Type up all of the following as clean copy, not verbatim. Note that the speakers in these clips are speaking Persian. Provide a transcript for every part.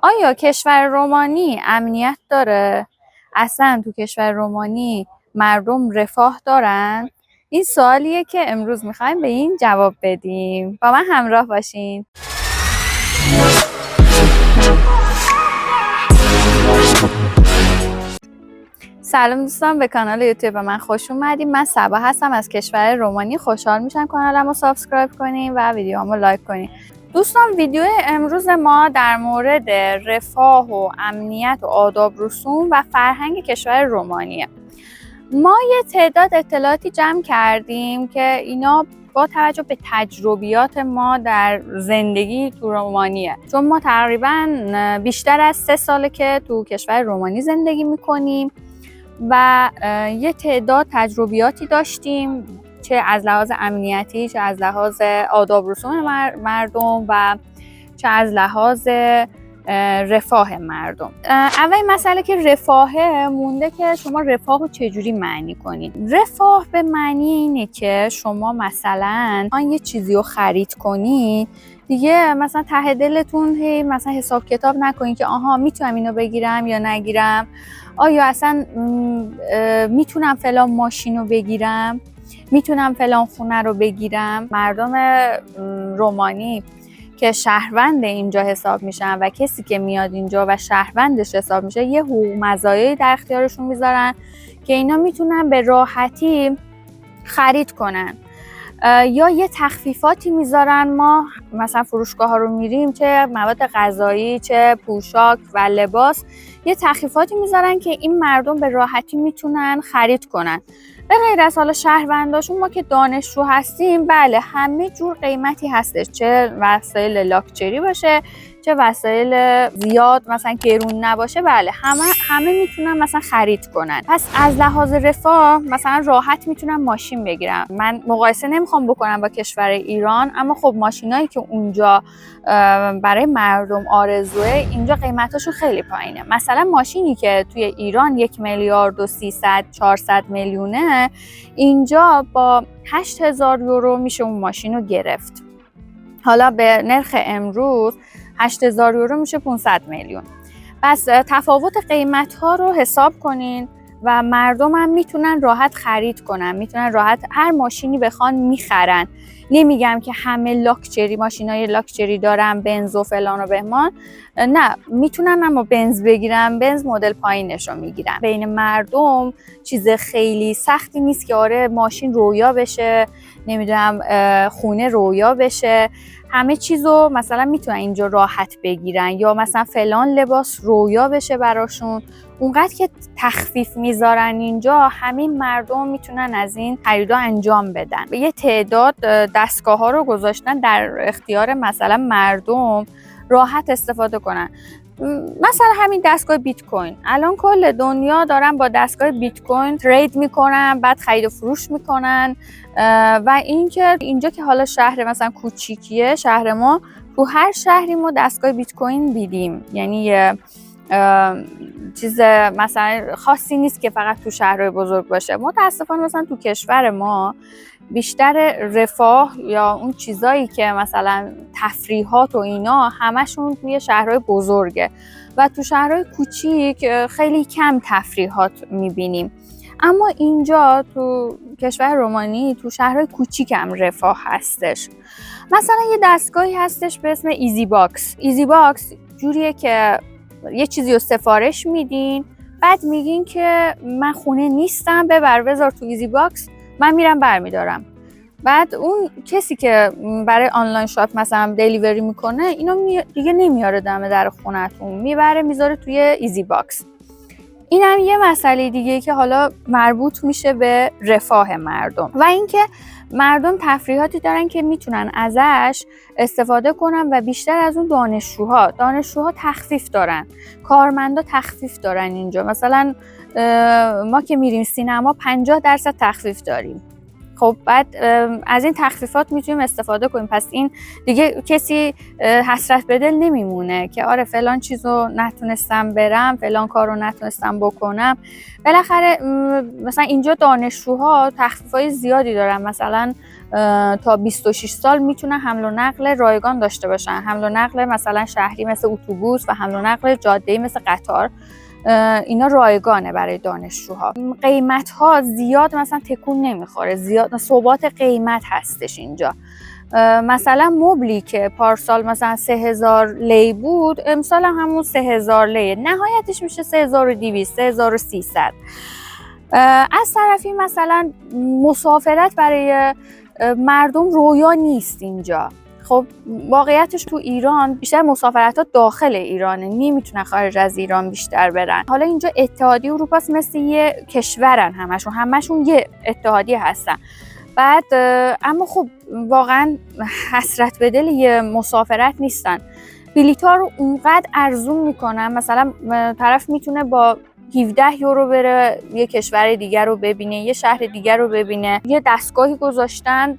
آیا کشور رومانی امنیت داره؟ اصلا تو کشور رومانی مردم رفاه دارن؟ این سوالیه که امروز میخوایم به این جواب بدیم. با من همراه باشین. سلام دوستان، به کانال یوتیوب من خوش اومدیم. من صبا هستم از کشور رومانی. خوشحال میشم کانالمو سابسکرایب کنین و ویدیوامو لایک کنین. دوستان، ویدیو امروز ما در مورد رفاه و امنیت و آداب رسوم و فرهنگ کشور رومانیه. ما یه تعداد اطلاعاتی جمع کردیم که اینا با توجه به تجربیات ما در زندگی تو رومانیه، چون ما تقریبا بیشتر از 3 ساله که تو کشور رومانی زندگی میکنیم و یه تعداد تجربیاتی داشتیم، چه از لحاظ امنیتی، چه از لحاظ آداب رسوم مردم و چه از لحاظ رفاه مردم. اول مسئله که رفاهه مونده که شما رفاه رو چجوری معنی کنید. رفاه به معنی اینه که شما مثلا یه چیزی رو خرید کنید دیگه، مثلا ته دلتون مثلا حساب کتاب نکنید که آها میتونم اینو بگیرم یا نگیرم، آیا اصلا میتونم فلان ماشین رو بگیرم، میتونم فلان خونه رو بگیرم. مردم رومانی که شهروند اینجا حساب میشن و کسی که میاد اینجا و شهروندش حساب میشه یه حقوق مزایایی در اختیارشون میذارن که اینا میتونن به راحتی خرید کنن یا یه تخفیفاتی میذارن. ما مثلا فروشگاه ها رو میریم، چه مواد غذایی چه پوشاک و لباس، یه تخفیفاتی میذارن که این مردم به راحتی میتونن خرید کنن. به غیر از حالا شهرونداشون، ما که دانشجو هستیم، بله همه جور قیمتی هستش، چه وسایل لاکچری باشه چه وسایل زیاد مثلا گرون نباشه، بله همه میتونن مثلا خرید کنن. پس از لحاظ رفاه مثلا راحت میتونن ماشین بگیرن. من مقایسه نمیخوام بکنم با کشور ایران، اما خب ماشینایی که اونجا برای مردم آرزوه، اینجا قیمتاشون خیلی پایینه. مثلا ماشینی که توی ایران 1 میلیارد و 300 400 میلیونه، اینجا با 8000 یورو میشه اون ماشین رو گرفت. حالا به نرخ امروز 8000 یورو میشه 500 میلیون. پس تفاوت قیمت ها رو حساب کنین و مردم هم میتونن راحت خرید کنن، میتونن راحت هر ماشینی بخوان میخرن. نمیگم که همه لاکچری ماشینای لاکچری دارن، بنز و فلان و بهمان، نه، میتونن اما بنز بگیرن، بنز مدل پایینش رو میگیرن. بین مردم چیز خیلی سختی نیست که آره ماشین رویا بشه، نمیدونم خونه رویا بشه. همه چیزو مثلا میتونن اینجا راحت بگیرن، یا مثلا فلان لباس رویا بشه براشون. اونقدر که تخفیف میذارن اینجا، همین مردم میتونن از این خریدا انجام بدن. به یه تعداد دستگاه ها رو گذاشتن در اختیار مثلا مردم راحت استفاده کنن. مثلا همین دستگاه بیت کوین، الان کل دنیا دارن با دستگاه بیت کوین ترید میکنن، بعد خرید و فروش میکنن. و اینجا که حالا شهر مثلا کوچیکیه، شهر ما، تو هر شهری ما دستگاه بیت کوین دیدیم. یعنی چیز مثلا خاصی نیست که فقط تو شهرهای بزرگ باشه. متاسفانه مثلا تو کشور ما بیشتر رفاه یا اون چیزایی که مثلا تفریحات و اینا همشون توی شهرهای بزرگه و تو شهرهای کوچیک خیلی کم تفریحات میبینیم. اما اینجا تو کشور رومانی تو شهرهای کوچیک هم رفاه هستش. مثلا یه دستگاهی هستش به اسم ایزی باکس. ایزی باکس جوریه که یه چیزی رو سفارش میدین، بعد میگین که من خونه نیستم، بذار تو ایزی باکس، من میرم برمیدارم. بعد اون کسی که برای آنلاین شاپ مثلا دلیوری میکنه، اینو دیگه نمیاره دم در خونتون، میبره میذاره توی ایزی باکس. این هم یه مسئله دیگه که حالا مربوط میشه به رفاه مردم. و اینکه مردم تفریحاتی دارن که میتونن ازش استفاده کنن و بیشتر از اون دانشجوها تخفیف دارن، کارمندا تخفیف دارن. اینجا مثلا ما که میریم سینما 50% تخفیف داریم. خب بعد از این تخفیفات میتونیم استفاده کنیم. پس این دیگه کسی حسرت به دل نمیمونه که آره فلان چیزو نتونستم برم، فلان کارو نتونستم بکنم. بالاخره مثلا اینجا دانشجوها تخفیفای زیادی دارن، مثلا تا 26 سال میتونن حمل و نقل رایگان داشته باشن، حمل و نقل مثلا شهری مثل اتوبوس و حمل و نقل جاده‌ای مثل قطار. اینا رایگانه برای دانشجوها. قیمت ها زیاد مثلا تکون نمیخوره، زیاد ثبات قیمت هستش اینجا. مثلا مبلی که پارسال مثلا 3000 لی بود، امسال هم همون 3000 لی، نهایتش میشه 3200 3300. از طرفی مثلا مسافرت برای مردم رویا نیست اینجا. خب واقعیتش تو ایران بیشتر مسافرت ها داخل ایرانه، نمیتونن خارج از ایران بیشتر برن. حالا اینجا اتحادیه اروپا است، مثل یه کشورن، همشون یه اتحادیه هستن. بعد اما خب واقعا حسرت به دل یه مسافرت نیستن. بلیط‌ها رو اونقدر ارزون میکنن، مثلا طرف میتونه با 17 یورو بره یه کشور دیگر رو ببینه، یه شهر دیگر رو ببینه. یه دستگاهی گذاشتن،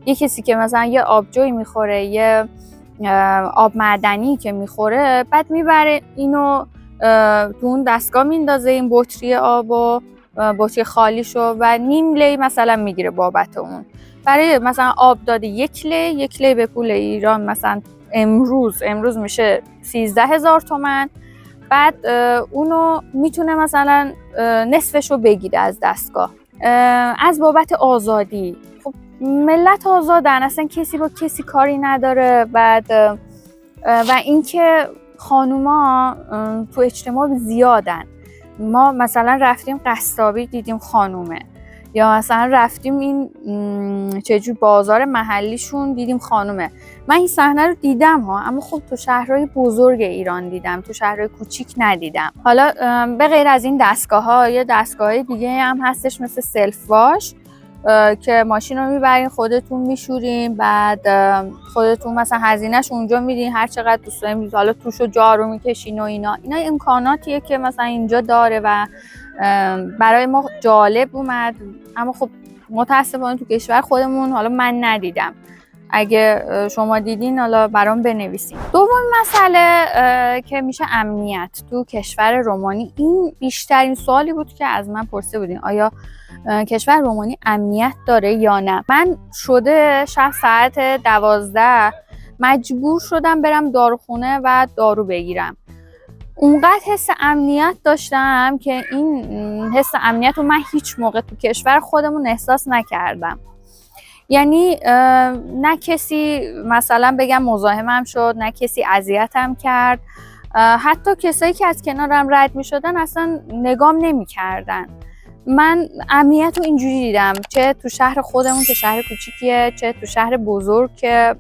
یه کسی که مثلا یه آبجوی میخوره، یه آب معدنی که میخوره، بعد میبره اینو تو اون دستگاه میندازه، این بطری آب و بطری خالیشو، و نیم لی مثلا میگیره بابت اون. برای مثلا آب داده 1 لی به پول ایران مثلا امروز میشه 13000 تومان. بعد اونو میتونه مثلا نصفشو بگیره از دستگاه. از بابت آزادی، خب ملت آزادن، اصلا کسی با کسی کاری نداره. بعد و اینکه خانوما تو اجتماع زیادن. ما مثلا رفتیم قصابی دیدیم خانومه، یا مثلا رفتیم این چجور بازار محلیشون دیدیم خانومه. من این صحنه رو دیدم ها، اما خب تو شهرهای بزرگ ایران دیدم، تو شهرهای کوچیک ندیدم. حالا به غیر از این دستگاه ها، یه دستگاه دیگه هم هستش مثل سلف واش که ماشین رو میبرین خودتون میشورین، بعد خودتون مثلا هزینهش اونجا میدین، هر چقدر دوست دارین، حالا توشو جارو میکشین و اینا امکاناتیه که مثلا اینجا داره و برای ما جالب اومد. اما خب متاسفانه تو کشور خودمون حالا من ندیدم. اگه شما دیدین حالا برام بنویسین. دوم مسئله که میشه امنیت تو کشور رومانی. این بیشترین سوالی بود که از من پرسیده بودین، آیا کشور رومانی امنیت داره یا نه. من شده شب ساعت 12 مجبور شدم برم داروخونه و دارو بگیرم. اونقدر حس امنیت داشتم که این حس امنیت رو من هیچ موقع تو کشور خودمون احساس نکردم. یعنی نه کسی مثلا بگم مزاحمم شد، نه کسی اذیتم کرد. حتی کسایی که از کنارم رد می شدن اصلا نگام نمی کردن. من امنیت رو اینجوری دیدم، چه تو شهر خودمون که شهر کوچیکیه، چه تو شهر بزرگ که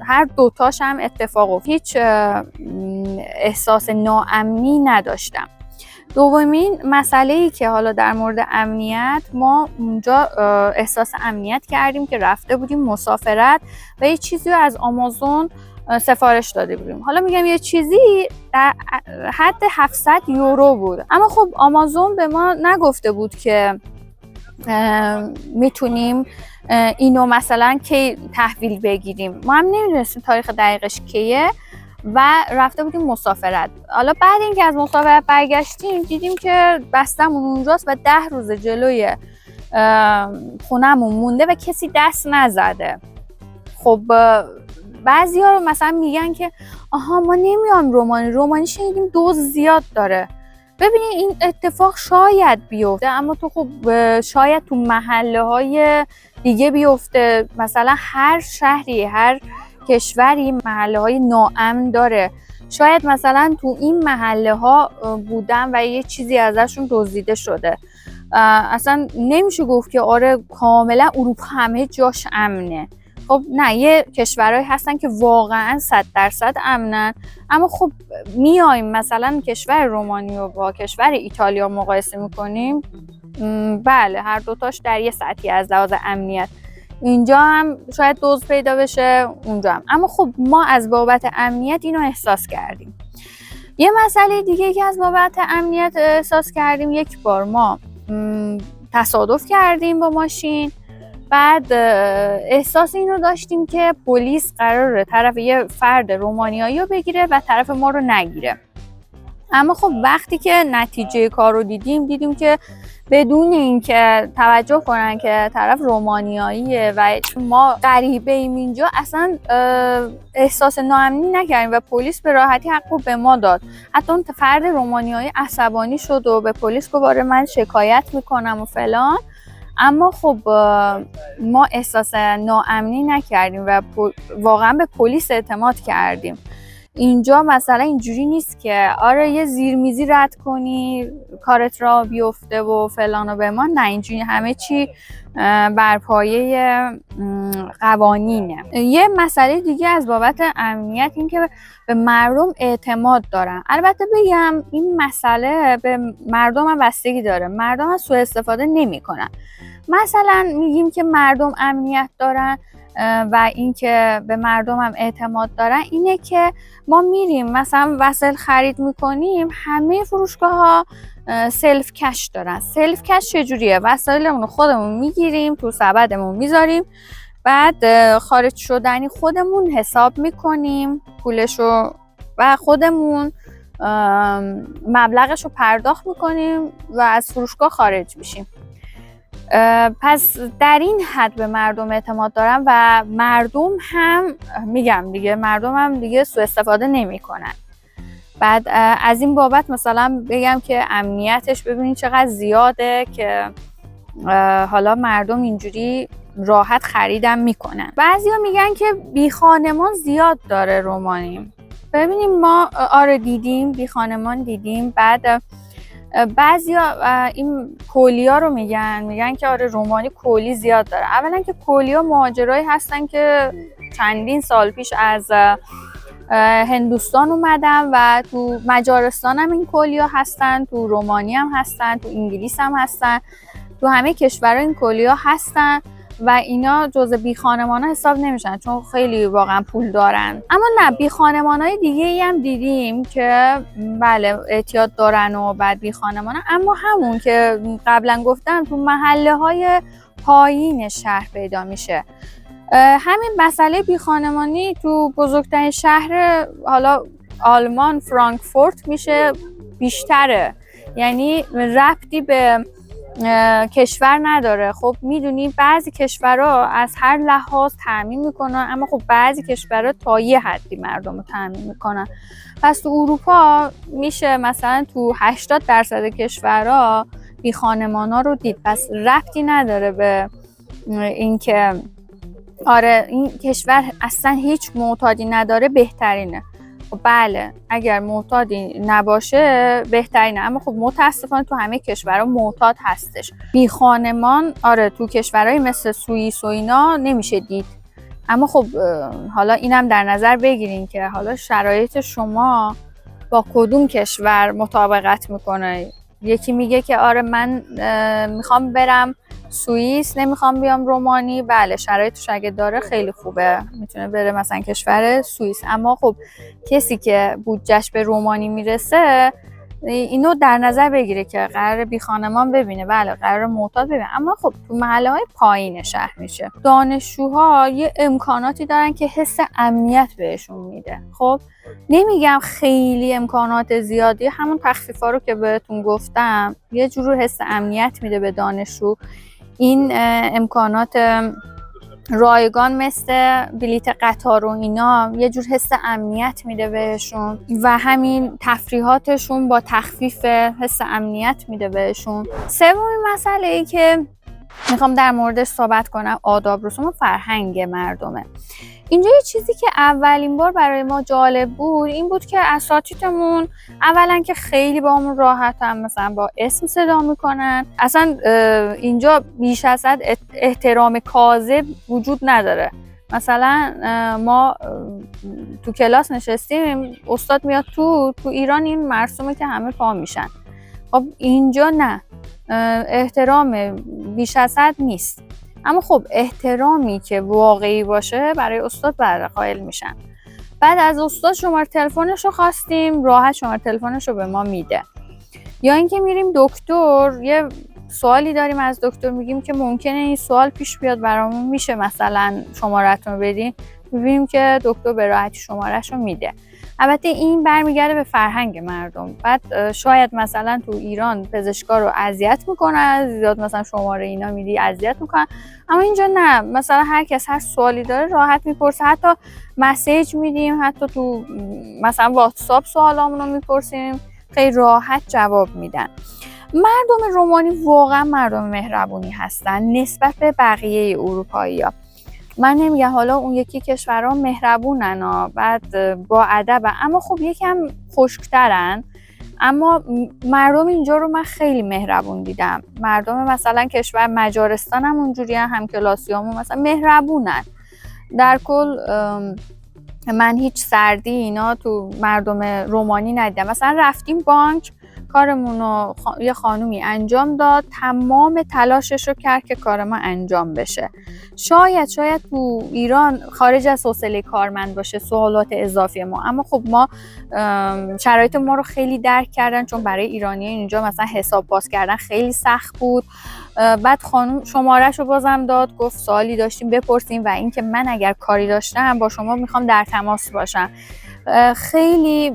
هر دوتاش هم اتفاق افتاد. هیچ احساس ناامنی نداشتم. دومین مسئله‌ای که حالا در مورد امنیت، ما اونجا احساس امنیت کردیم که رفته بودیم مسافرت و یه چیزی رو از آمازون سفارش داده بودیم. حالا میگم یه چیزی در حد 700 یورو بود، اما خب آمازون به ما نگفته بود که میتونیم اینو مثلا کی تحویل بگیریم. ما هم نمیدونستیم تاریخ دقیقش کیه و رفته بودیم مسافرت. حالا بعد اینکه از مسافرت برگشتیم دیدیم که بستمون اونجاست و 10 روز جلوی خونمون مونده و کسی دست نزده. خب بعضی‌ها رو مثلا میگن که آها ما نمیام رومانی شنیدیم دوز زیاد داره. ببینید این اتفاق شاید بیفته، اما تو خب شاید تو محله‌های دیگه بیفته. مثلا هر شهری، هر کشوری محله‌های ناامن داره. شاید مثلا تو این محله‌ها بودن و یه چیزی ازشون دزدیده شده. اصلا نمیشه گفت که آره کاملا اروپا همه جاش امنه. خب نه، یه کشورهایی هستن که واقعا 100% امنن. اما خب میایم مثلا کشور رومانی رو با کشور ایتالیا مقایسه میکنیم، بله هر دوتاش در یه سطحی از لحاظ امنیت. اینجا هم شاید دزد پیدا بشه، اونجا هم. اما خب ما از بابت امنیت اینو احساس کردیم. یه مسئله دیگه که از بابت امنیت احساس کردیم، یک بار ما تصادف کردیم با ماشین بعد احساس اینو داشتیم که پلیس قراره طرف یه فرد رومانیایی رو بگیره و طرف ما رو نگیره. اما خب وقتی که نتیجه کار رو دیدیم که بدون اینکه توجه کنن که طرف رومانیاییه و ما غریبه ایم اینجا، اصلا احساس ناامنی نکردیم و پلیس به راحتی حق رو به ما داد. حتی اون فرد رومانیایی عصبانی شد و به پلیس گفت آره من شکایت میکنم و فلان. اما خب ما احساس ناامنی نکردیم و واقعا به پلیس اعتماد کردیم. اینجا مثلا اینجوری نیست که آره یه زیرمیزی رد کنی کارت را بیفته و فلان و بمان. نه، اینجوری همه چی بر پایه قوانینه. یه مسئله دیگه از بابت امنیت این که به مردم اعتماد دارن. البته بگم این مسئله به مردم هم بستگی داره. مردم هم سوء استفاده نمی کنن. مثلا میگیم که مردم امنیت دارن و اینکه به مردم هم اعتماد دارن اینه که ما میریم مثلا وسایل خرید میکنیم، همه فروشگاه ها سلف کش دارن. سلف کش چجوریه؟ وسایلمون رو خودمون میگیریم، تو سبدمون میذاریم، بعد خارج شدنی خودمون حساب میکنیم پولشو و خودمون مبلغش رو پرداخت میکنیم و از فروشگاه خارج میشیم. پس در این حد به مردم اعتماد دارم و مردم هم میگم دیگه مردم هم دیگه سوء استفاده نمی کنن. بعد از این بابت مثلا بگم که امنیتش ببینید چقدر زیاده که حالا مردم اینجوری راحت خریدم میکنن. بعضیا میگن که بی خانمان زیاد داره رومانی. ببینیم ما آره دیدیم بی خانمان دیدیم. بعد بعضیا این کولیا رو میگن که آره رومانی کولی زیاد داره. اولا که کولیا مهاجرایی هستن که چندین سال پیش از هندوستان اومدن و تو مجارستان هم این کولیا هستن، تو رومانی هم هستن، تو انگلیس هم هستن، تو همه کشورها این کولیا هستن و اینا جزء بی خانمانا حساب نمیشن چون خیلی واقعا پول دارن. اما نه، بی خانمانای دیگه ای هم دیدیم که بله اعتیاد دارن و بعد بی خانمانن، اما همون که قبلا گفتم تو محله های پایین شهر پیدا میشه. همین مسئله بی خانمانی تو بزرگترین شهر حالا آلمان فرانکفورت میشه بیشتره، یعنی ربطی به کشور نداره. خب میدونی بعضی کشورها از هر لحاظ تامین میکنن، اما خب بعضی کشورها تا یه حدی مردم رو تامین میکنن. پس تو اروپا میشه مثلا تو 80% کشورها بی خانمانا رو دید. پس ربطی نداره به اینکه آره این کشور اصلا هیچ معتادی نداره بهترینه. بله اگر معتادی نباشه بهترینه، اما خب متاسفانه تو همه کشورها معتاد هستش. بی خانمان آره تو کشورهای مثل سوئیس و اینا نمیشه دید. اما خب حالا اینم در نظر بگیرین که حالا شرایط شما با کدوم کشور مطابقت میکنه. یکی میگه که آره من میخوام برم سوئیس نمیخوام بیام رومانی، بله شرایطش اگه داره خیلی خوبه میتونه بره مثلا کشور سوئیس. اما خب کسی که بودجهش به رومانی میرسه اینو در نظر بگیره که قرار بی خانمان ببینه، بله قرار معتاد ببینه، اما خب تو محله های پایین شهر میشه. دانشجوها یه امکاناتی دارن که حس امنیت بهشون میده. خب نمیگم خیلی امکانات زیادی، همون تخفیفا رو که بهتون گفتم یه جور حس امنیت میده به دانشجو. این امکانات رایگان مثل بلیت قطار و اینا یه جور حس امنیت میده بهشون و همین تفریحاتشون با تخفیف حس امنیت میده بهشون. سومین مسئله ای که میخوام در موردش صحبت کنم آداب رسوم و فرهنگ مردمه. اینجا یه چیزی که اولین بار برای ما جالب بود این بود که اساتیدمون اولا که خیلی با همون راحتن، مثلا با اسم صدا میکنن. اصلا اینجا بیش از حد احترام کاذب وجود نداره. مثلا ما تو کلاس نشستیم استاد میاد تو ایران این مرسومه که همه پا میشن. خب اینجا نه، احترام بیش از حد نیست. اما خب احترامی که واقعی باشه برای استاد قائل میشن. بعد از استاد شماره تلفنش رو خواستیم، راحت شماره تلفنش رو به ما میده. یا اینکه میریم دکتر، یه سوالی داریم از دکتر میگیم که ممکنه این سوال پیش بیاد برامون، میشه مثلا شماره‌تون رو بدین، میبینیم که دکتر به راحتی شماره‌ش رو میده. البته این برمیگرده به فرهنگ مردم. بعد شاید مثلا تو ایران پزشکا رو اذیت میکنن، زیاد مثلا شماره اینا میدی اذیت میکنن، اما اینجا نه، مثلا هر کس هر سوالی داره راحت میپرسه، حتی مسیج میدیم، حتی تو مثلا واتساپ سوالامون رو میپرسیم، خیلی راحت جواب میدن. مردم رومانی واقعا مردم مهربونی هستن نسبت به بقیه اروپایی‌ها. من نمیگم حالا اون یکی کشورها مهربونن ها، بعد با ادب، اما خب یکم خشک‌ترن. اما مردم اینجا رو من خیلی مهربون دیدم. مردم مثلا کشور مجارستان هم اونجوری هم کلاسیامون مثلا مهربونن. در کل من هیچ سردی اینا تو مردم رومانی ندیدم. مثلا رفتیم بانک، کارمون رو یه خانومی انجام داد، تمام تلاشش رو کرد که کار ما انجام بشه. شاید تو ایران خارج از حوصله کارمند باشه سوالات اضافی ما، اما خب ما شرایط ما رو خیلی درک کردن، چون برای ایرانی اینجا مثلا حساب باز کردن خیلی سخت بود. بعد خانم شماره‌شو بازم داد، گفت سوالی داشتیم بپرسیم و اینکه من اگر کاری داشتم با شما میخوام در تماس باشم. خیلی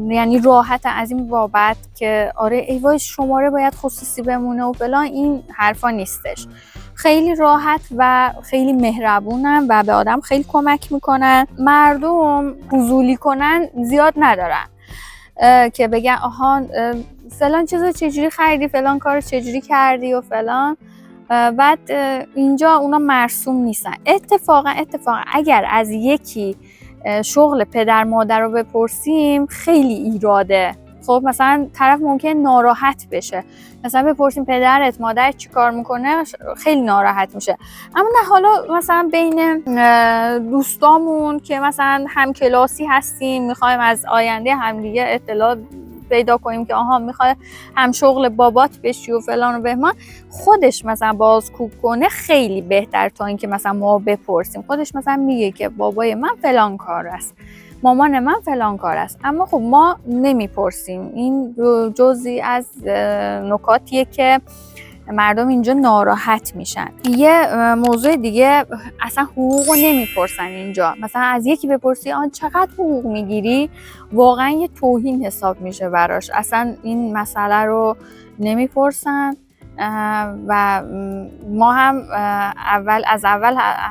یعنی راحت از این بابت که آره ای وای شماره باید خصوصی بمونه و فلان، این حرفا نیستش. خیلی راحت و خیلی مهربونن و به آدم خیلی کمک میکنن. مردم فضولی کنن زیاد ندارن که بگن آها فلان چیزو چجوری خریدی، فلان کارو چجوری کردی و فلان. بعد اینجا اونا مرسوم نیستن. اتفاقا اگر از یکی شغل پدر مادر رو بپرسیم خیلی ایراده. خب مثلا طرف ممکن ناراحت بشه، مثلا بپرسیم پدرت مادرت چی کار میکنه، خیلی ناراحت میشه. اما نه، حالا مثلا بین دوستامون که مثلا هم کلاسی هستیم، میخوایم از آینده همدیگه اطلاع پیدا کنیم که آها میخوای هم شغل بابات بشی و فلان و بهمان، خودش مثلا بازکوب کنه خیلی بهتر تا اینکه مثلا ما بپرسیم. خودش مثلا میگه که بابای من فلان کار است، مامان من فلان کار است، اما خب ما نمیپرسیم. این جزئی از نکاتیه که مردم اینجا ناراحت میشن. یه موضوع دیگه، اصلا حقوق رو نمیپرسن اینجا. مثلا از یکی بپرسی آن چقدر حقوق میگیری، واقعا یه توهین حساب میشه براش. اصلا این مسئله رو نمیپرسن و ما هم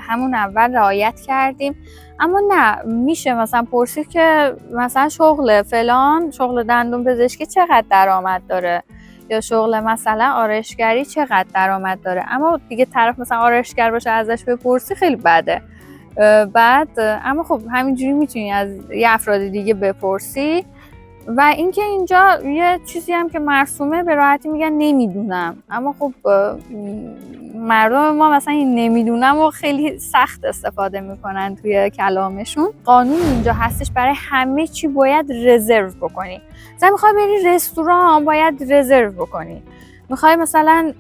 همون اول رعایت کردیم. اما نه، میشه مثلا پرسید که مثلا شغل فلان، شغل دندون پزشکی چقدر درآمد داره، یا شغل مثلا آرایشگری چقدر درآمد داره. اما دیگه طرف مثلا آرایشگر باشه ازش بپرسی خیلی بده. بعد اما خب همینجوری میتونی از یه افراد دیگه بپرسی. و اینکه اینجا یه چیزی هم که مرسومه به راحتی میگن نمیدونم، اما خب مردم ما مثلا این نمیدونم و خیلی سخت استفاده میکنن توی کلامشون. قانون اینجا هستش برای همه چی باید رزرو بکنی. مثلا میخوای بری رستوران باید رزرو بکنی، میخوای مثلا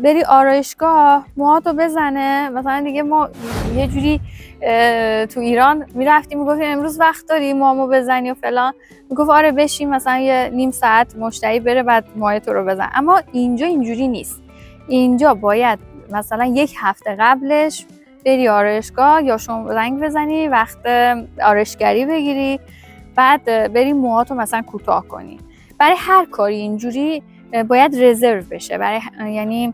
بری آرایشگاه موهاتو بزنه، مثلا دیگه ما یه جوری تو ایران میرفتیم میگفتیم امروز وقت داری موهامو بزنی و فلان، میگفت آره بشین مثلا یه نیم ساعت مشتری بره بعد موهاتو رو بزن. اما اینجا اینجوری نیست. اینجا باید مثلا یک هفته قبلش بری آرایشگاه یا شما زنگ بزنی وقت آرایشگری بگیری، بعد بری موهاتو مثلا کوتاه کنی. برای هر کاری اینجوری باید رزرو بشه. برای یعنی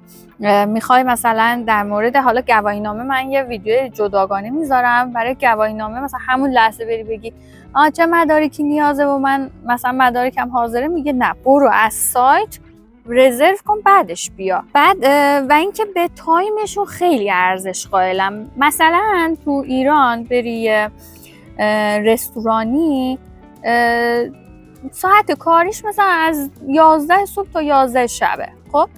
میخوای مثلا در مورد حالا گواهینامه، من یه ویدیو جداگانه میذارم برای گواهینامه، مثلا همون لحظه بری بگی چه مدارکی نیازه و من مثلا مدارکم حاضره، میگه نه برو از سایت رزرو کن بعدش بیا. بعد و اینکه به تایمشون خیلی ارزش قائلم. مثلا تو ایران بری رستورانی ساعت کاریش مثلا از 11 صبح تا 11 شبه. خب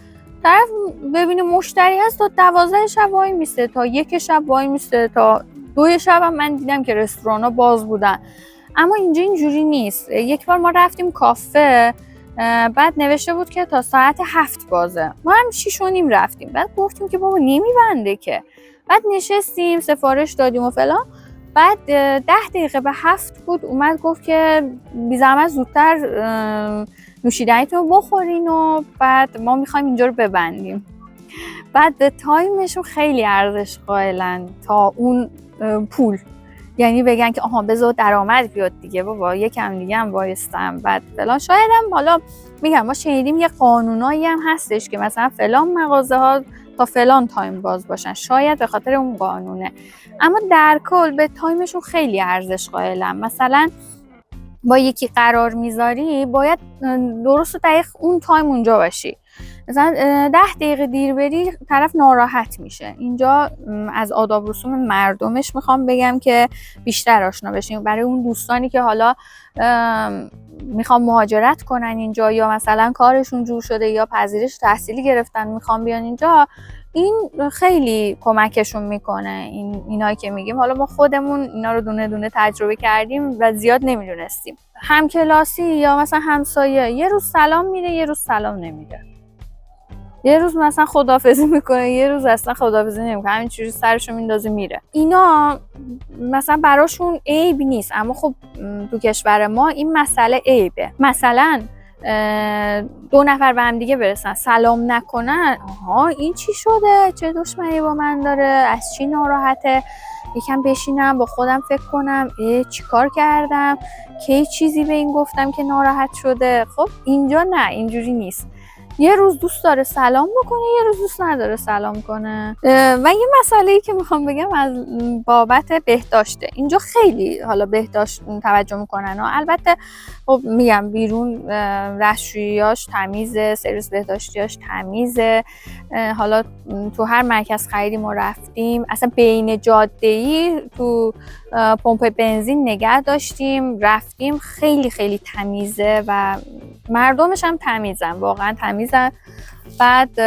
طرف ببینه مشتری هست تا 12 شب وای میسته، تا 1 شب وای میسته، تا 2 شب هم من دیدم که رستورانا باز بودن. اما اینجا اینجوری نیست. یک بار ما رفتیم کافه، بعد نوشته بود که تا ساعت 7 بازه، ما هم 6 و نیم رفتیم. بعد گفتیم که بابا نمیبنده که. بعد نشستیم سفارش دادیم و فلان. بعد 10 دقیقه به 7 بود اومد گفت که بی زحمت زودتر نوشیدنیتون رو بخورین و بعد ما میخوایم اینجا رو ببندیم. بعد به تایمشون خیلی ارزش قائلن تا اون پول، یعنی بگن که آها بذار درآمد بیاد دیگه بابا یکم دیگه هم وایستم بعد فلان. شاید هم حالا میگم ما شنیدیم یه قانونایی هم هستش که مثلا فلان مغازه ها تا فلان تایم باز باشن، شاید به خاطر اون قانونه، اما در کل به تایمشون خیلی ارزش قائلن. مثلا با یکی قرار میذاری باید درست و دقیق اون تایم اونجا باشی. مثلا 10 دقیقه دیر بری طرف ناراحت میشه. اینجا از آداب رسوم مردمش میخوام بگم که بیشتر آشنا بشیم. برای اون دوستانی که حالا میخوام مهاجرت کنن اینجا یا مثلا کارشون جور شده یا پذیرش تحصیلی گرفتن میخوام بیان اینجا، این خیلی کمکشون میکنه. اینایی که میگیم حالا ما خودمون اینا رو دونه دونه تجربه کردیم و زیاد نمیدونستیم. همکلاسی یا مثلا همسایه یه روز سلام میده یه روز سلام نمیده، یه روز مثلا خداحافظی میکنه یه روز اصلا خداحافظی نمیکنه، همینجوری سرشو میندازه میره. اینا مثلا براشون عیب نیست، اما خب تو کشور ما این مسئله عیبه. مثلا 2 نفر به هم دیگه برسن سلام نکنن، آها این چی شده، چه دشمنی با من داره، از چی ناراحته، یکم بشینم با خودم فکر کنم چی کار کردم، کی چیزی به این گفتم که ناراحت شده. خب اینجا نه، اینجوری نیست. یه روز دوست داره سلام بکنه یه روز دوست نداره سلام کنه. و یه مسئله‌ای که میخوام بگم از بابت بهداشته، اینجا خیلی حالا بهداشت توجه میکنن و البته خب میگم بیرون دستشوییاش تمیزه، سرویس بهداشتیاش تمیزه. حالا تو هر مرکز خریدی ما رفتیم، اصلا بین جاده‌ای تو پمپ بنزین نگه داشتیم رفتیم، خیلی خیلی تمیزه و مردمش هم تمیزن، واقعا تمیزن. بعد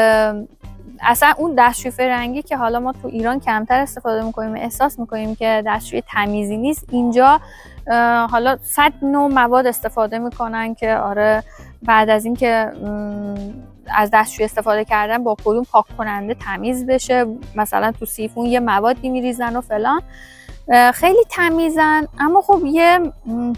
اصلا اون دستشویی فرنگی که حالا ما تو ایران کمتر استفاده میکنیم، احساس میکنیم که دستشویی تمیزی نیست، اینجا حالا 100 نوع مواد استفاده میکنن که آره بعد از اینکه از دستشویی استفاده کردن با کدوم پاک کننده تمیز بشه، مثلا تو سیفون یه موادی میریزن و فلان، خیلی تمیزن. اما خب یه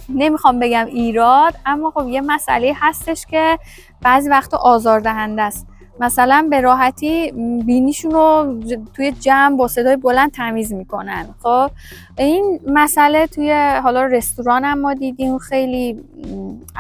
نمیخوام بگم ایراد، اما خب یه مسئله هستش که بعضی وقتا آزاردهنده است. مثلا به راحتی بینیشون رو توی جمع با صدای بلند تمیز میکنن. خب این مسئله توی حالا رستوران هم ما دیدیم خیلی،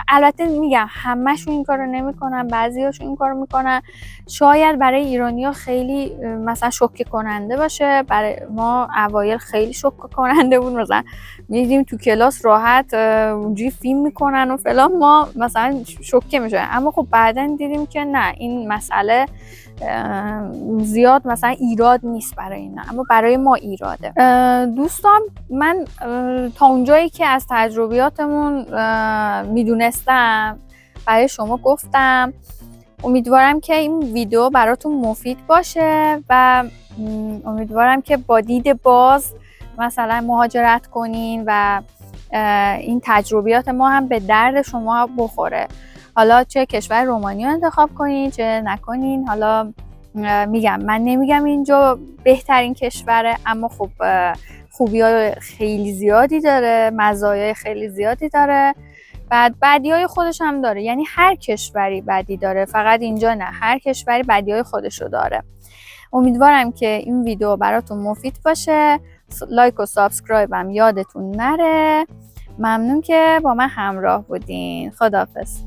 البته میگم همه‌شون این کارو نمیکنن، بعضی‌هاشون این کارو میکنن. شاید برای ایرانی‌ها خیلی مثلا شوکه کننده باشه، برای ما اوایل خیلی شوکه کننده بود. مثلا می‌دیدیم تو کلاس راحت اونجوری فیلم میکنن و فلان، ما مثلا شوکه میشیم. اما خب بعداً دیدیم که نه، این مسئله زیاد مثلا ایراد نیست برای اینا، اما برای ما ایراده. دوستان من تا اونجایی که از تجربیاتمون میدونستم برای شما گفتم. امیدوارم که این ویدیو براتون مفید باشه و امیدوارم که با دید باز مثلا مهاجرت کنین و این تجربیات ما هم به درد شما بخوره. حالا چه کشور رومانی رو انتخاب کنین چه نکنین. حالا میگم من نمیگم اینجا بهترین کشوره، اما خب خوبی‌های خیلی زیادی داره، مزایای خیلی زیادی داره، بعد بدیهای خودش هم داره. یعنی هر کشوری بدی داره، فقط اینجا نه، هر کشوری بدیهای خودشو داره. امیدوارم که این ویدیو براتون مفید باشه. لایک و سابسکرایب هم یادتون نره. ممنون که با من همراه بودین. خداحافظ.